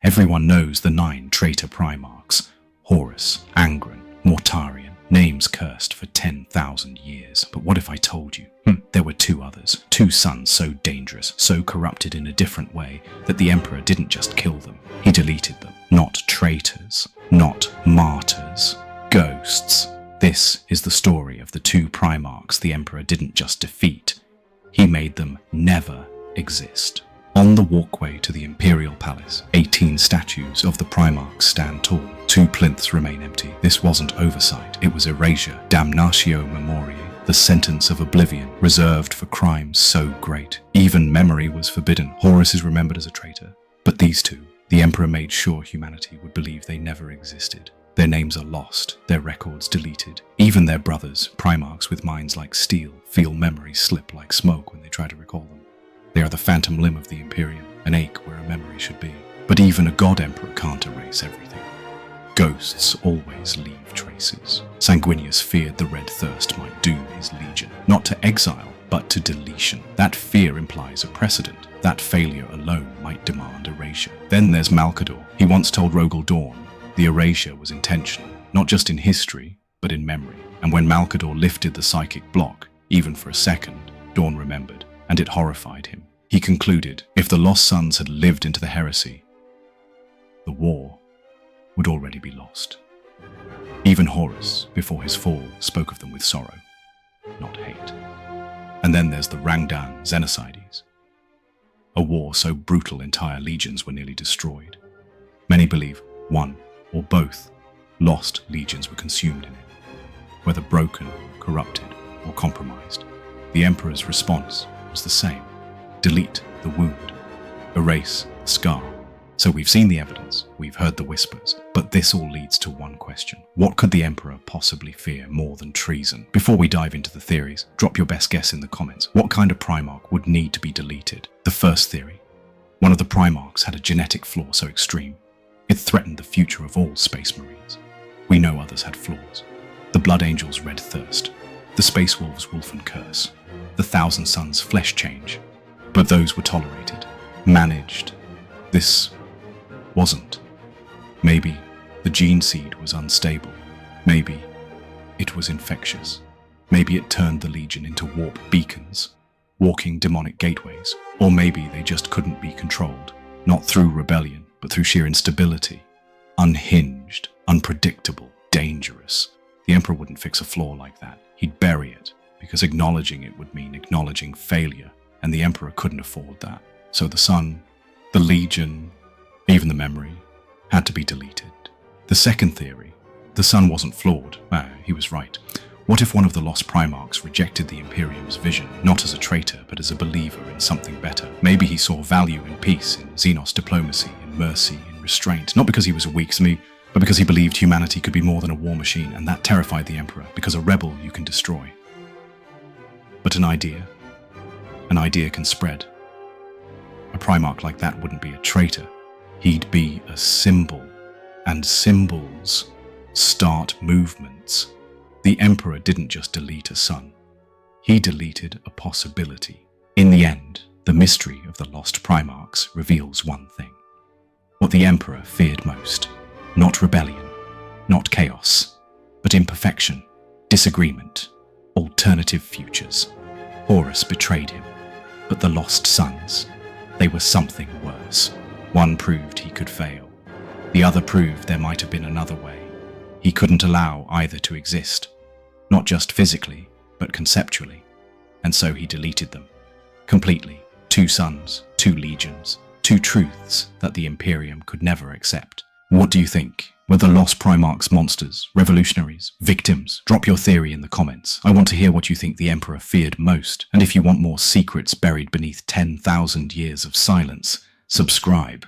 Everyone knows the 9 traitor Primarchs: Horus, Angron, Mortarion, names cursed for 10,000 years. But what if I told you? There were 2 others, 2 sons so dangerous, so corrupted in a different way, that the Emperor didn't just kill them, he deleted them. Not traitors, not martyrs, ghosts. This is the story of the 2 Primarchs the Emperor didn't just defeat, he made them never exist. On the walkway to the Imperial Palace, 18 statues of the Primarchs stand tall. 2 plinths remain empty. This wasn't oversight, it was erasure, damnatio memoriae, the sentence of oblivion, reserved for crimes so great. Even memory was forbidden. Horus is remembered as a traitor. But these 2, the Emperor made sure humanity would believe they never existed. Their names are lost, their records deleted. Even their brothers, Primarchs with minds like steel, feel memories slip like smoke when they try to recall them. They are the phantom limb of the Imperium, an ache where a memory should be. But even a god emperor can't erase everything. Ghosts always leave traces. Sanguinius feared the red thirst might doom his legion, not to exile, but to deletion. That fear implies a precedent. That failure alone might demand erasure. Then there's Malcador. He once told Rogel Dawn the erasure was intentional, not just in history, but in memory. And when Malcador lifted the psychic block, even for a second, Dawn remembered, and it horrified him. He concluded, if the lost sons had lived into the heresy, the war would already be lost. Even Horus, before his fall, spoke of them with sorrow, not hate. And then there's the Rangdan Xenocides, a war so brutal entire legions were nearly destroyed. Many believe one or both lost legions were consumed in it, whether broken, corrupted, or compromised. The Emperor's response was the same: delete the wound, erase the scar. So we've seen the evidence, we've heard the whispers, but this all leads to one question. What could the Emperor possibly fear more than treason? Before we dive into the theories, drop your best guess in the comments. What kind of Primarch would need to be deleted? The first theory: one of the Primarchs had a genetic flaw so extreme, it threatened the future of all Space Marines. We know others had flaws. The Blood Angel's red thirst, the Space Wolves' Wolfen curse, the Thousand Suns' flesh change. But those were tolerated, managed. This wasn't. Maybe the gene seed was unstable. Maybe it was infectious. Maybe it turned the Legion into warp beacons, walking demonic gateways. Or maybe they just couldn't be controlled, not through rebellion, but through sheer instability. Unhinged, unpredictable, dangerous. The Emperor wouldn't fix a flaw like that. He'd bury it, because acknowledging it would mean acknowledging failure, and the Emperor couldn't afford that. So the Sun, the Legion, even the memory, had to be deleted. The second theory: the Sun wasn't flawed. He was right. What if one of the lost Primarchs rejected the Imperium's vision, not as a traitor, but as a believer in something better? Maybe he saw value in peace, in Xenos diplomacy, in mercy, in restraint, not because he was a weak smee, but because he believed humanity could be more than a war machine, and that terrified the Emperor, because a rebel you can destroy. But an idea can spread. A Primarch like that wouldn't be a traitor. He'd be a symbol, and symbols start movements. The Emperor didn't just delete a son, he deleted a possibility. In the end, the mystery of the lost Primarchs reveals one thing. What the Emperor feared most: not rebellion, not chaos, but imperfection, disagreement, alternative futures. Horus betrayed him, but the lost sons, they were something worse. One proved he could fail. The other proved there might have been another way. He couldn't allow either to exist, not just physically, but conceptually. And so he deleted them. Completely. 2 sons, 2 legions, 2 truths that the Imperium could never accept. What do you think? Were the lost Primarchs monsters, revolutionaries, victims? Drop your theory in the comments. I want to hear what you think the Emperor feared most. And if you want more secrets buried beneath 10,000 years of silence, subscribe.